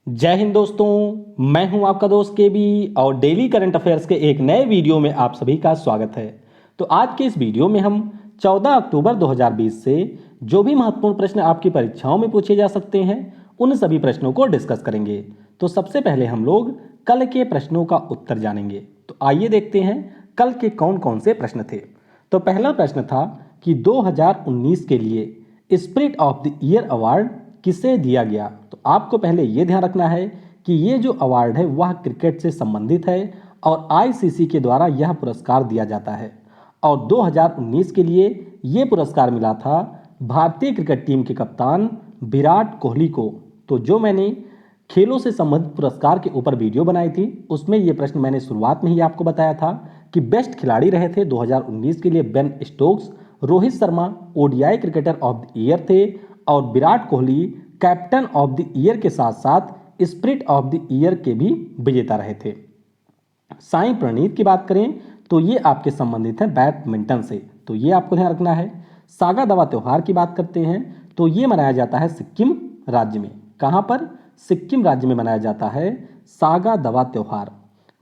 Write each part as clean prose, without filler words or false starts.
जय हिंद दोस्तों, मैं हूं आपका दोस्त के बी और डेली करंट अफेयर्स के एक नए वीडियो में आप सभी का स्वागत है। तो आज के इस वीडियो में हम 14 अक्टूबर 2020 से जो भी महत्वपूर्ण प्रश्न आपकी परीक्षाओं में पूछे जा सकते हैं उन सभी प्रश्नों को डिस्कस करेंगे। तो सबसे पहले हम लोग कल के प्रश्नों का उत्तर जानेंगे। तो आइए देखते हैं कल के कौन कौन से प्रश्न थे। तो पहला प्रश्न था कि 2019 के लिए spirit of the year award किसे दिया गया। तो आपको पहले ये ध्यान रखना है कि ये जो अवार्ड है वह क्रिकेट से संबंधित है और आईसीसी के द्वारा यह पुरस्कार दिया जाता है। और 2019 के लिए ये पुरस्कार मिला था भारतीय क्रिकेट टीम के कप्तान विराट कोहली को। तो जो मैंने खेलों से संबंधित पुरस्कार के ऊपर वीडियो बनाई थी उसमें ये प्रश्न मैंने शुरुआत में ही आपको बताया था कि बेस्ट खिलाड़ी रहे थे 2019 के लिए Ben Stokes, Rohit Sharma ODI cricketer of the year थे और Virat Kohli captain of the year के साथ साथ स्पिरिट ऑफ द ईयर के भी विजेता रहे थे। साई प्रणीत की बात करें तो ये आपके संबंधित है बैडमिंटन से, तो ये आपको ध्यान रखना है। सागा दावा त्योहार की बात करते हैं तो ये मनाया जाता है सिक्किम राज्य में। कहाँ पर? सिक्किम राज्य में मनाया जाता है सागा दावा त्योहार।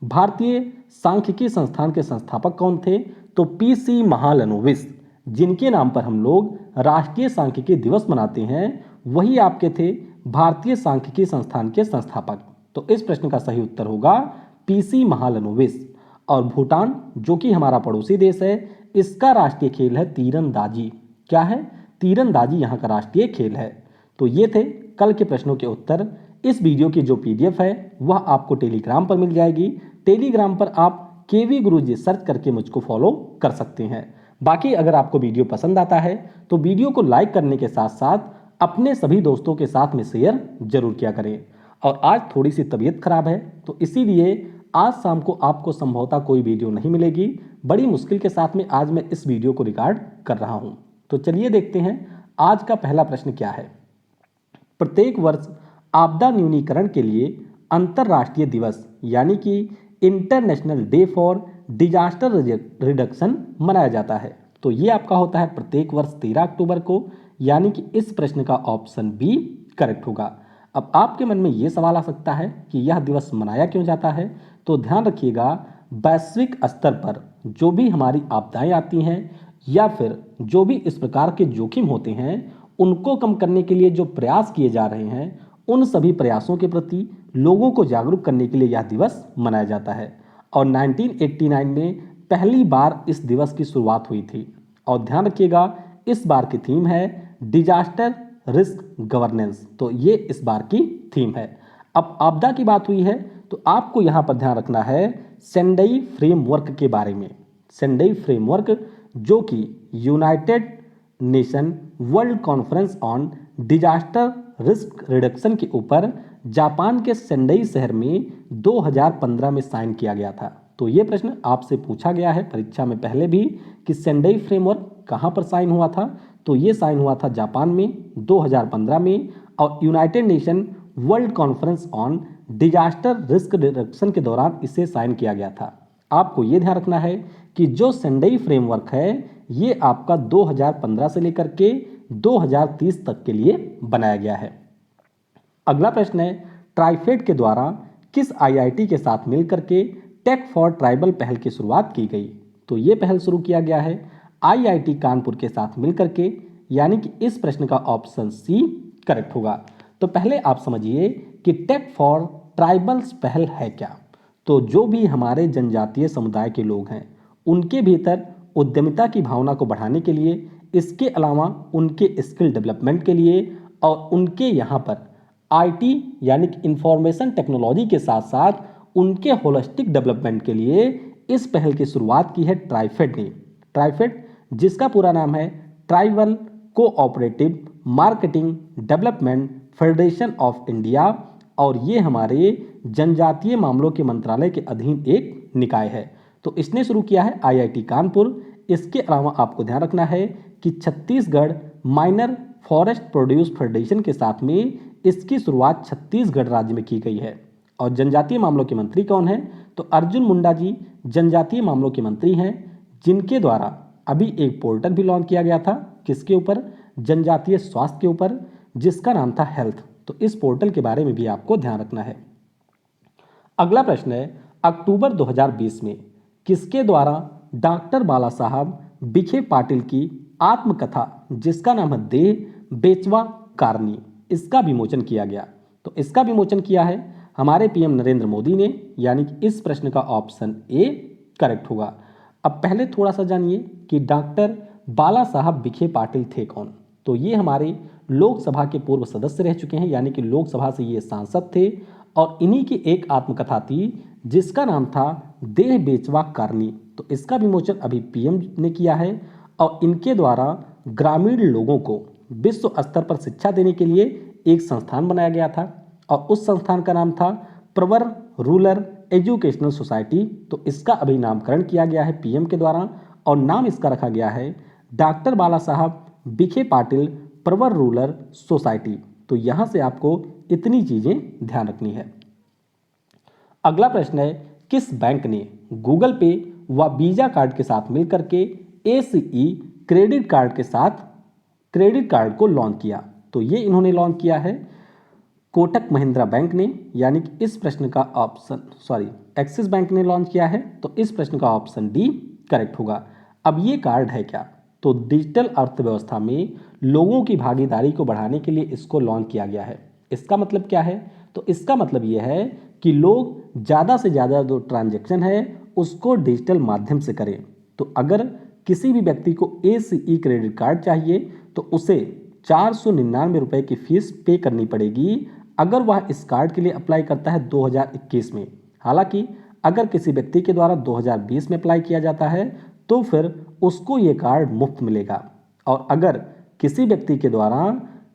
भारतीय सांख्यिकी संस्थान के संस्थापक कौन थे? तो पीसी महालनोबिस, जिनके नाम पर हम लोग राष्ट्रीय सांख्यिकी दिवस मनाते हैं, वही आपके थे भारतीय सांख्यिकी संस्थान के संस्थापक। तो इस प्रश्न का सही उत्तर होगा पीसी महालनोबिस। और भूटान जो कि हमारा पड़ोसी देश है, इसका राष्ट्रीय खेल है तीरंदाजी। क्या है? तीरंदाजी यहाँ का राष्ट्रीय खेल है। तो ये थे कल के प्रश्नों के उत्तर। इस वीडियो की जो पीडीएफ है वह आपको टेलीग्राम पर मिल जाएगी। टेलीग्राम पर आप केवी गुरुजी सर्च करके मुझको फॉलो कर सकते हैं। बाकी अगर आपको वीडियो पसंद आता है तो वीडियो को लाइक करने के साथ साथ अपने सभी दोस्तों के साथ में शेयर जरूर किया करें। और आज थोड़ी सी तबीयत खराब है तो इसीलिए आज शाम को आपको संभवतः कोई वीडियो नहीं मिलेगी। बड़ी मुश्किल के साथ में आज मैं इस वीडियो को रिकॉर्ड कर रहा हूं। तो चलिए देखते हैं आज का पहला प्रश्न क्या है। प्रत्येक वर्ष आपदा न्यूनीकरण के लिए अंतर्राष्ट्रीय दिवस यानी कि international day for disaster reduction मनाया जाता है। तो ये आपका होता है प्रत्येक वर्ष 13 अक्टूबर को, यानी कि इस प्रश्न का ऑप्शन बी करेक्ट होगा। अब आपके मन में ये सवाल आ सकता है कि यह दिवस मनाया क्यों जाता है। तो ध्यान रखिएगा, वैश्विक स्तर पर जो भी हमारी आपदाएं आती हैं या फिर जो भी इस प्रकार के जोखिम होते हैं उनको कम करने के लिए जो प्रयास किए जा रहे हैं उन सभी प्रयासों के प्रति लोगों को जागरूक करने के लिए यह दिवस मनाया जाता है। और 1989 में पहली बार इस दिवस की शुरुआत हुई थी। और ध्यान रखिएगा, इस बार की थीम है डिजास्टर रिस्क गवर्नेंस। तो ये इस बार की थीम है। अब आपदा की बात हुई है तो आपको यहाँ पर ध्यान रखना है सेंडई फ्रेमवर्क के बारे में। सेंडई फ्रेमवर्क जो कि United nation world conference on disaster risk reduction के ऊपर जापान के सेंडई शहर में 2015 में साइन किया गया था। तो ये प्रश्न आपसे पूछा गया है परीक्षा में पहले भी कि सेंडई फ्रेमवर्क कहाँ पर साइन हुआ था। तो ये साइन हुआ था जापान में 2015 में। और United nation world conference on disaster risk reduction के दौरान इसे साइन किया गया था। आपको ये ध्यान रखना है कि जो सेंडई फ्रेमवर्क है ये आपका 2015 से लेकर के 2030 तक के लिए बनाया गया है। अगला प्रश्न है, ट्राइफेड के द्वारा किस आईआईटी के साथ मिलकर के टेक फॉर ट्राइबल पहल की शुरुआत की गई। तो ये पहल शुरू किया गया है आईआईटी कानपुर के साथ मिलकर के, यानी कि इस प्रश्न का ऑप्शन सी करेक्ट होगा। तो पहले आप समझिए कि टेक फॉर ट्राइबल्स पहल है क्या। तो जो भी हमारे जनजातीय समुदाय के लोग हैं उनके भीतर उद्यमिता की भावना को बढ़ाने के लिए, इसके अलावा उनके स्किल डेवलपमेंट के लिए और उनके यहाँ पर आईटी यानी कि इंफॉर्मेशन टेक्नोलॉजी के साथ साथ उनके होलिस्टिक डेवलपमेंट के लिए इस पहल की शुरुआत की है ट्राइफेड ने। ट्राइफेड जिसका पूरा नाम है tribal cooperative marketing development federation of India, और ये हमारे जनजातीय मामलों के मंत्रालय के अधीन एक निकाय है। तो इसने शुरू किया है आईआईटी कानपुर। इसके अलावा आपको ध्यान रखना है कि Chhattisgarh minor forest produce federation के साथ में इसकी शुरुआत छत्तीसगढ़ राज्य में की गई है। और जनजातीय मामलों के मंत्री कौन हैं? तो अर्जुन मुंडा जी जनजातीय मामलों के मंत्री हैं, जिनके द्वारा अभी एक पोर्टल भी लॉन्च किया गया था। किसके ऊपर? जनजातीय स्वास्थ्य के ऊपर, जिसका नाम था हेल्थ। तो इस पोर्टल के बारे में भी आपको ध्यान रखना है। अगला प्रश्न है, अक्टूबर 2020 में किसके द्वारा डॉक्टर बाला साहब विखे पाटिल की आत्मकथा जिसका नाम है देह बेचवा कारनी, इसका विमोचन किया गया? तो इसका विमोचन किया है हमारे पीएम नरेंद्र मोदी ने, यानी कि इस प्रश्न का ऑप्शन ए करेक्ट होगा। अब पहले थोड़ा सा जानिए कि डॉक्टर बाला साहब विखे पाटिल थे कौन। तो ये हमारे लोकसभा के पूर्व सदस्य रह चुके हैं, यानी कि लोकसभा से ये सांसद थे और इन्हीं की एक आत्मकथा थी जिसका नाम था देह बेचवा कारनी। तो इसका विमोचन अभी पीएम ने किया है और इनके द्वारा ग्रामीण लोगों को विश्व स्तर पर शिक्षा देने के लिए एक संस्थान बनाया गया था और उस संस्थान का नाम था प्रवर रूरल एजुकेशनल सोसाइटी। तो इसका अभी नामकरण किया गया है पीएम के द्वारा और नाम इसका रखा गया है डॉक्टर बाला साहब विखे पाटिल प्रवर रूरल सोसाइटी। तो यहां से आपको इतनी चीजें ध्यान रखनी है। अगला प्रश्न है, किस बैंक ने गूगल पे व वीजा कार्ड के साथ मिलकर के एसीई क्रेडिट कार्ड के साथ क्रेडिट कार्ड को लॉन्च किया? तो ये इन्होंने लॉन्च किया है कोटक महिंद्रा बैंक ने, यानी कि इस प्रश्न का ऑप्शन एक्सिस बैंक ने लॉन्च किया है। तो इस प्रश्न का ऑप्शन डी करेक्ट होगा। अब ये कार्ड है क्या? तो डिजिटल अर्थव्यवस्था में लोगों की भागीदारी को बढ़ाने के लिए इसको लॉन्च किया गया है। इसका मतलब क्या है? तो इसका मतलब यह है कि लोग ज़्यादा से ज़्यादा जो ट्रांजैक्शन है उसको डिजिटल माध्यम से करें। तो अगर किसी भी व्यक्ति को एसीई क्रेडिट कार्ड चाहिए तो उसे 499 रुपये की फीस पे करनी पड़ेगी अगर वह इस कार्ड के लिए अप्लाई करता है 2021 में। हालांकि अगर किसी व्यक्ति के द्वारा 2020 में अप्लाई किया जाता है तो फिर उसको ये कार्ड मुफ्त मिलेगा। और अगर किसी व्यक्ति के द्वारा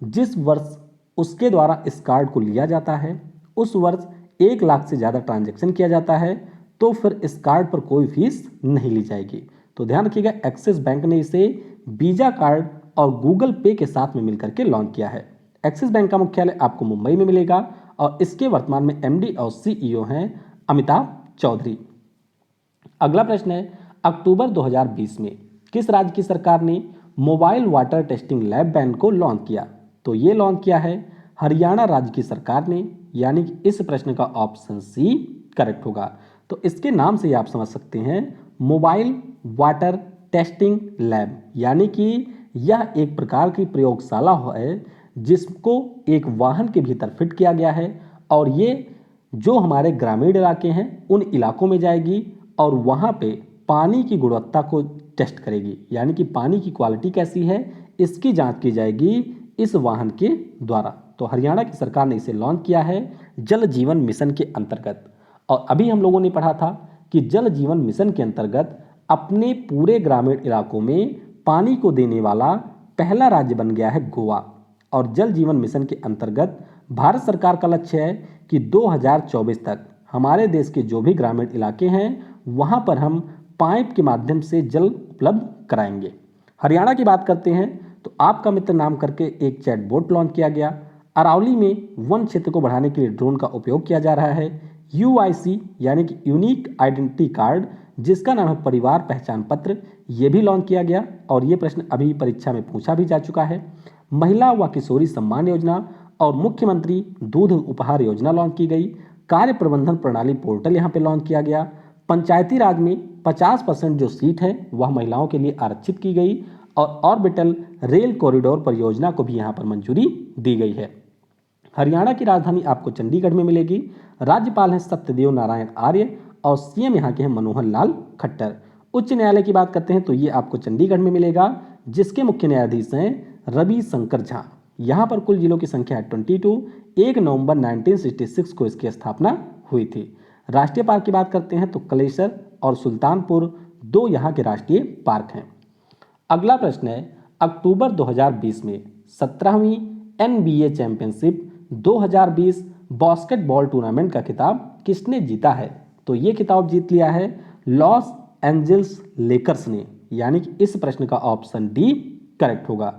जिस वर्ष उसके द्वारा इस कार्ड को लिया जाता है उस वर्ष 1 लाख से ज़्यादा ट्रांजैक्शन किया जाता है तो फिर इस कार्ड पर कोई फीस नहीं ली जाएगी। तो ध्यान रखिएगा, एक्सिस बैंक ने इसे वीजा कार्ड और गूगल पे के साथ में मिलकर के लॉन्च किया है। एक्सिस बैंक का मुख्यालय आपको मुंबई में मिलेगा और इसके वर्तमान में एमडी और सीईओ हैं अमिताभ चौधरी। अगला प्रश्न है, अक्टूबर 2020 में किस राज्य की सरकार ने mobile water testing lab van को लॉन्च किया? तो ये लॉन्च किया है हरियाणा राज्य की सरकार ने, यानी कि इस प्रश्न का ऑप्शन सी करेक्ट होगा। तो इसके नाम से आप समझ सकते हैं मोबाइल वाटर टेस्टिंग लैब, यानी कि यह एक प्रकार की प्रयोगशाला है जिसको एक वाहन के भीतर फिट किया गया है और ये जो हमारे ग्रामीण इलाके हैं उन इलाकों में जाएगी और वहाँ पे पानी की गुणवत्ता को टेस्ट करेगी, यानी कि पानी की क्वालिटी कैसी है इसकी जांच की जाएगी इस वाहन के द्वारा। तो हरियाणा की सरकार ने इसे लॉन्च किया है जल जीवन मिशन के अंतर्गत। और अभी हम लोगों ने पढ़ा था कि जल जीवन मिशन के अंतर्गत अपने पूरे ग्रामीण इलाकों में पानी को देने वाला पहला राज्य बन गया है गोवा। और जल जीवन मिशन के अंतर्गत भारत सरकार का लक्ष्य है कि 2024 तक हमारे देश के जो भी ग्रामीण इलाके हैं वहां पर हम पाइप के माध्यम से जल उपलब्ध कराएंगे। हरियाणा की बात करते हैं तो आपका मित्र नाम करके एक चैटबॉट लॉन्च किया गया। अरावली में वन क्षेत्र को बढ़ाने के लिए ड्रोन का उपयोग किया जा रहा है। यूआईसी यानी कि यूनिक आइडेंटिटी कार्ड जिसका नाम है परिवार पहचान पत्र, ये भी लॉन्च किया गया और ये प्रश्न अभी परीक्षा में पूछा भी जा चुका है। महिला व किशोरी सम्मान योजना और मुख्यमंत्री दूध उपहार योजना लॉन्च की गई। कार्य प्रबंधन प्रणाली पोर्टल यहाँ पे लॉन्च किया गया। पंचायती राज में 50% जो सीट है वह महिलाओं के लिए आरक्षित की गई और ऑर्बिटल रेल कॉरिडोर परियोजना को भी यहाँ पर मंजूरी दी गई है। हरियाणा की राजधानी आपको चंडीगढ़ में मिलेगी। राज्यपाल हैं सत्यदेव नारायण आर्य और सीएम यहाँ के हैं मनोहर लाल खट्टर। उच्च न्यायालय की बात करते हैं तो ये आपको चंडीगढ़ में मिलेगा जिसके मुख्य न्यायाधीश हैं रवि शंकर झा। यहाँ पर कुल जिलों की संख्या है 22। 1 नवंबर 1966 को इसकी स्थापना हुई थी। राष्ट्रीय पार्क की बात करते हैं तो कलेसर और सुल्तानपुर 2 यहाँ के राष्ट्रीय पार्क हैं। अगला प्रश्न है, अक्टूबर 2020 में 17वीं NBA चैंपियनशिप 2020 बास्केटबॉल टूर्नामेंट का खिताब किसने जीता है? तो ये खिताब जीत लिया है लॉस एंजल्स लेकर्स ने, यानी कि इस प्रश्न का ऑप्शन डी करेक्ट होगा।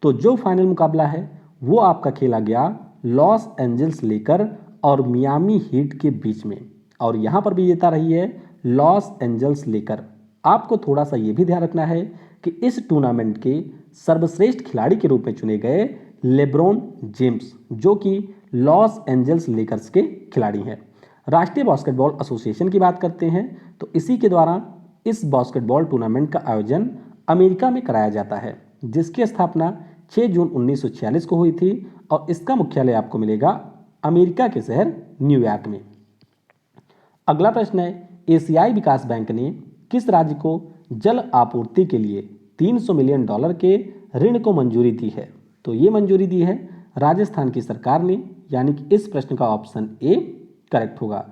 तो जो फाइनल मुकाबला है वो आपका खेला गया लॉस एंजल्स लेकर और मियामी हीट के बीच में और यहाँ पर भी जीता रही है लॉस एंजल्स लेकर। आपको थोड़ा सा ये भी ध्यान रखना है कि इस टूर्नामेंट के सर्वश्रेष्ठ खिलाड़ी के रूप में चुने गए लेब्रॉन जेम्स जो कि लॉस एंजल्स लेकर्स के खिलाड़ी हैं। राष्ट्रीय बास्केटबॉल एसोसिएशन की बात करते हैं तो इसी के द्वारा इस बास्केटबॉल टूर्नामेंट का आयोजन अमेरिका में कराया जाता है, जिसकी स्थापना 6 जून 1946 को हुई थी और इसका मुख्यालय आपको मिलेगा अमेरिका के शहर न्यूयॉर्क में। अगला प्रश्न है, एशियाई विकास बैंक ने किस राज्य को जल आपूर्ति के लिए $300 मिलियन के ऋण को मंजूरी दी है? तो ये मंजूरी दी है राजस्थान की सरकार ने, यानी कि इस प्रश्न का ऑप्शन ए करेक्ट होगा।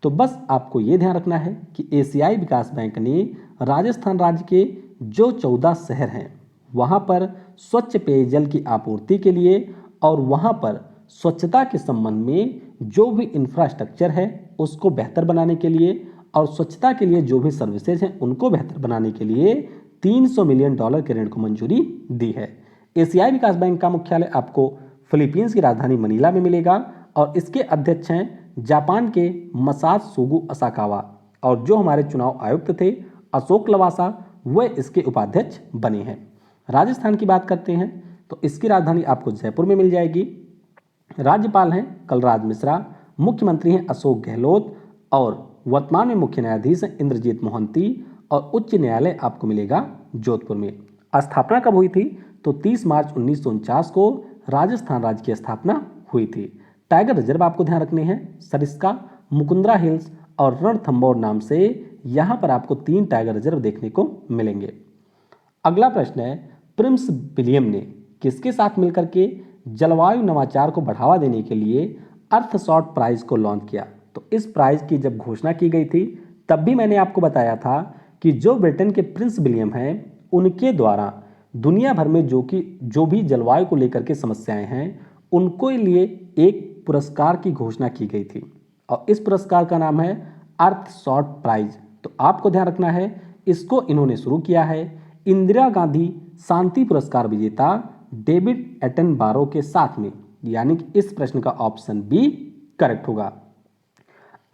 तो बस आपको ये ध्यान रखना है कि एशियाई विकास बैंक ने राजस्थान राज्य के जो 14 शहर हैं वहाँ पर स्वच्छ पेयजल की आपूर्ति के लिए और वहाँ पर स्वच्छता के संबंध में जो भी इंफ्रास्ट्रक्चर है उसको बेहतर बनाने के लिए और स्वच्छता के लिए जो भी सर्विसेज हैं उनको बेहतर बनाने के लिए $300 मिलियन के ऋण को मंजूरी दी है। एशियाई विकास बैंक का मुख्यालय आपको फिलीपींस की राजधानी मनीला में मिलेगा और इसके अध्यक्ष हैं जापान के मसात्सुगु असाकावा और जो हमारे चुनाव आयुक्त थे अशोक लवासा वह इसके उपाध्यक्ष बने हैं। राजस्थान की बात करते हैं तो इसकी राजधानी आपको जयपुर में मिल जाएगी। राज्यपाल हैं कलराज मिश्रा, मुख्यमंत्री हैं अशोक गहलोत और वर्तमान में मुख्य न्यायाधीश हैं इंद्रजीत मोहंती और उच्च न्यायालय आपको मिलेगा जोधपुर में। स्थापना कब हुई थी? तो 30 मार्च 1949 को राजस्थान राज्य की स्थापना हुई थी। टाइगर रिजर्व आपको ध्यान रखने हैं सरिस्का, मुकुंदरा हिल्स और रणथंभौर नाम से यहाँ पर आपको 3 टाइगर रिजर्व देखने को मिलेंगे। अगला प्रश्न है, प्रिंस विलियम ने किसके साथ मिलकर के जलवायु नवाचार को बढ़ावा देने के लिए अर्थशॉट प्राइज को लॉन्च किया? तो इस प्राइज की जब घोषणा की गई थी तब भी मैंने आपको बताया था कि जो ब्रिटेन के प्रिंस विलियम हैं उनके द्वारा दुनिया भर में जो भी जलवायु को लेकर के समस्याएं हैं उनको लिए एक पुरस्कार की घोषणा की गई थी और इस पुरस्कार का नाम है अर्थशॉट प्राइज। तो आपको ध्यान रखना है इसको इन्होंने शुरू किया है इंदिरा गांधी शांति पुरस्कार विजेता डेविड एटनबारो के साथ में, यानी कि इस प्रश्न का ऑप्शन बी करेक्ट होगा।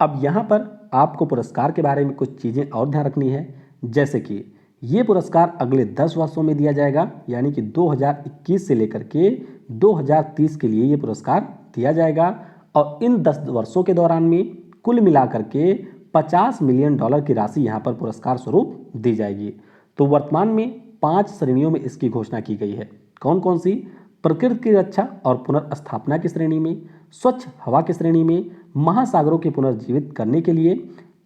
अब यहाँ पर आपको पुरस्कार के बारे में कुछ चीज़ें और ध्यान रखनी है, जैसे कि ये पुरस्कार अगले 10 वर्षों में दिया जाएगा, यानी कि 2021 से लेकर के 2030 के लिए ये पुरस्कार दिया जाएगा और इन 10 वर्षों के दौरान में कुल मिलाकर के $50 मिलियन की राशि यहाँ पर पुरस्कार स्वरूप दी जाएगी। तो वर्तमान में 5 श्रेणियों में इसकी घोषणा की गई है। कौन कौन सी? प्रकृति की रक्षा और पुनर्स्थापना की श्रेणी में, स्वच्छ हवा की श्रेणी में, महासागरों के पुनर्जीवित करने के लिए,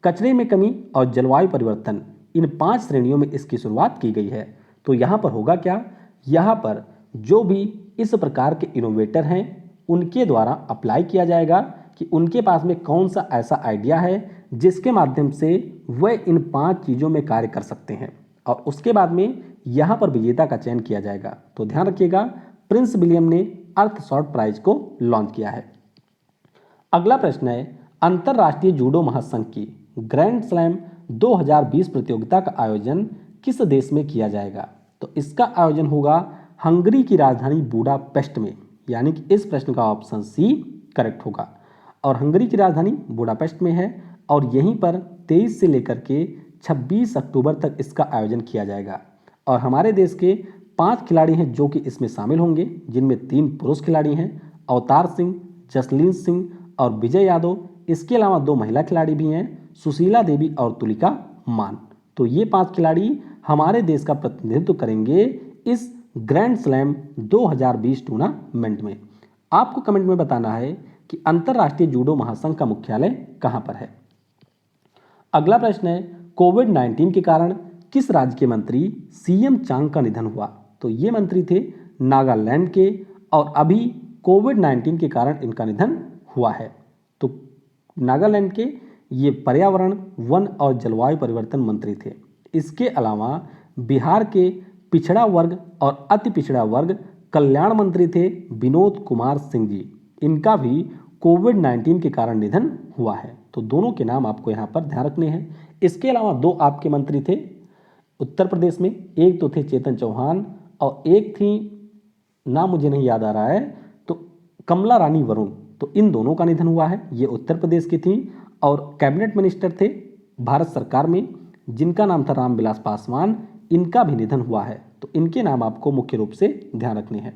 कचरे में कमी और जलवायु परिवर्तन, इन 5 श्रेणियों में इसकी शुरुआत की गई है। तो यहाँ पर होगा क्या? यहाँ पर जो भी इस प्रकार के इनोवेटर हैं उनके द्वारा अप्लाई किया जाएगा कि उनके पास में कौन सा ऐसा आइडिया है जिसके माध्यम से वह इन 5 चीज़ों में कार्य कर सकते हैं और उसके बाद में यहाँ पर विजेता का चयन किया जाएगा। तो ध्यान रखिएगा प्रिंस विलियम ने अर्थशॉट प्राइज को लॉन्च किया है। अगला प्रश्न है, अंतर्राष्ट्रीय जूडो महासंघ की ग्रैंड स्लैम 2020 प्रतियोगिता का आयोजन किस देश में किया जाएगा? तो इसका आयोजन होगा हंगरी की राजधानी बुडापेस्ट में, यानी कि इस प्रश्न का ऑप्शन सी करेक्ट होगा। और हंगरी की राजधानी बुडापेस्ट में है और यहीं पर 23 से लेकर के 26 अक्टूबर तक इसका आयोजन किया जाएगा और हमारे देश के 5 खिलाड़ी हैं जो कि इसमें शामिल होंगे, जिनमें 3 पुरुष खिलाड़ी हैं, अवतार सिंह, जसलीन सिंह और विजय यादव। इसके अलावा 2 महिला खिलाड़ी भी हैं, सुशीला देवी और तुलिका मान। तो ये 5 खिलाड़ी हमारे देश का प्रतिनिधित्व करेंगे इस ग्रैंड स्लैम 2020 टूर्नामेंट में। आपको कमेंट में बताना है कि अंतर्राष्ट्रीय जूडो महासंघ का मुख्यालय कहाँ पर है। अगला प्रश्न है, कोविड-19 के कारण किस राज्य के मंत्री सीएम चांग का निधन हुआ? तो ये मंत्री थे नागालैंड के और अभी कोविड-19 के कारण इनका निधन हुआ है। तो नागालैंड के ये पर्यावरण, वन और जलवायु परिवर्तन मंत्री थे। इसके अलावा बिहार के पिछड़ा वर्ग और अति पिछड़ा वर्ग कल्याण मंत्री थे विनोद कुमार सिंह जी। इनका भी कोविड-19 के कारण निधन हुआ है। तो दोनों के नाम आपको यहाँ पर ध्यान रखने हैं। इसके अलावा 2 आपके मंत्री थे उत्तर प्रदेश में, एक तो थे चेतन चौहान और एक थी, नाम मुझे नहीं याद आ रहा है, तो कमला रानी वरुण। तो इन दोनों का निधन हुआ है। ये उत्तर प्रदेश की थी और कैबिनेट मिनिस्टर थे भारत सरकार में जिनका नाम था रामविलास पासवान। इनका भी निधन हुआ है। तो इनके नाम आपको मुख्य रूप से ध्यान रखने हैं।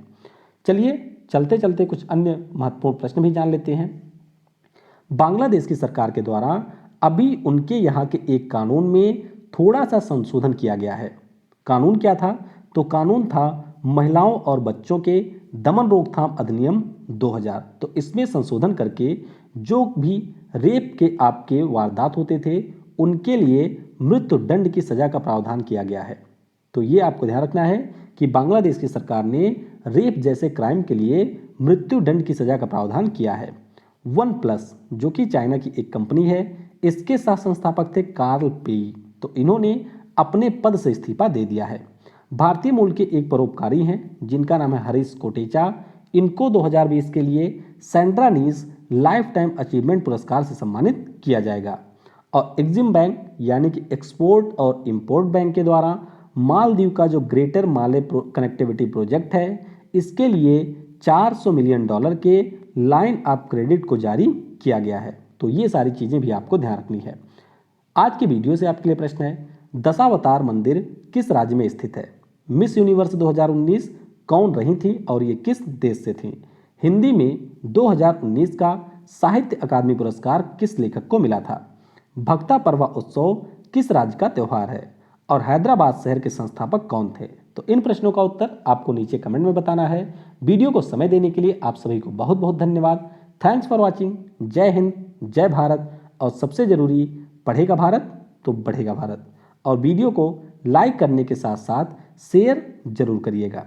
चलिए चलते चलते कुछ अन्य महत्वपूर्ण प्रश्न भी जान लेते हैं। बांग्लादेश की सरकार के द्वारा अभी उनके यहाँ के एक कानून में थोड़ा सा संशोधन किया गया है। कानून क्या था? तो कानून था महिलाओं और बच्चों के दमन रोकथाम अधिनियम 2000। तो इसमें संशोधन करके जो भी रेप के आपके वारदात होते थे उनके लिए मृत्यु दंड की सजा का प्रावधान किया गया है। तो ये आपको ध्यान रखना है कि बांग्लादेश की सरकार ने रेप जैसे क्राइम के लिए मृत्यु दंड की सजा का प्रावधान किया है। वन प्लस जो कि चाइना की एक कंपनी है, इसके सह संस्थापक थे कार्ल पेई। तो इन्होंने अपने पद से इस्तीफा दे दिया है। भारतीय मूल के एक परोपकारी हैं जिनका नाम है हरीश कोटेचा। इनको 2020 के लिए सेंड्रा नीज लाइफ टाइम अचीवमेंट पुरस्कार से सम्मानित किया जाएगा। और एग्जिम बैंक यानी कि एक्सपोर्ट और इंपोर्ट बैंक के द्वारा मालदीव का जो ग्रेटर माले कनेक्टिविटी प्रोजेक्ट है, इसके लिए $400 मिलियन के लाइन ऑफ क्रेडिट को जारी किया गया है। तो ये सारी चीज़ें भी आपको ध्यान रखनी है। आज की वीडियो से आपके लिए प्रश्न है, दशावतार मंदिर किस राज्य में स्थित है? मिस यूनिवर्स 2019 कौन रही थी और ये किस देश से थी? हिंदी में 2019 का साहित्य अकादमी पुरस्कार किस लेखक को मिला था? भक्ता पर्वा उत्सव किस राज्य का त्यौहार है? और हैदराबाद शहर के संस्थापक कौन थे? तो इन प्रश्नों का उत्तर आपको नीचे कमेंट में बताना है। वीडियो को समय देने के लिए आप सभी को बहुत बहुत धन्यवाद। Thanks for watching. जय हिंद, जय भारत। और सबसे जरूरी, पढ़ेगा भारत तो बढ़ेगा भारत। और वीडियो को लाइक करने के साथ साथ शेयर जरूर करिएगा।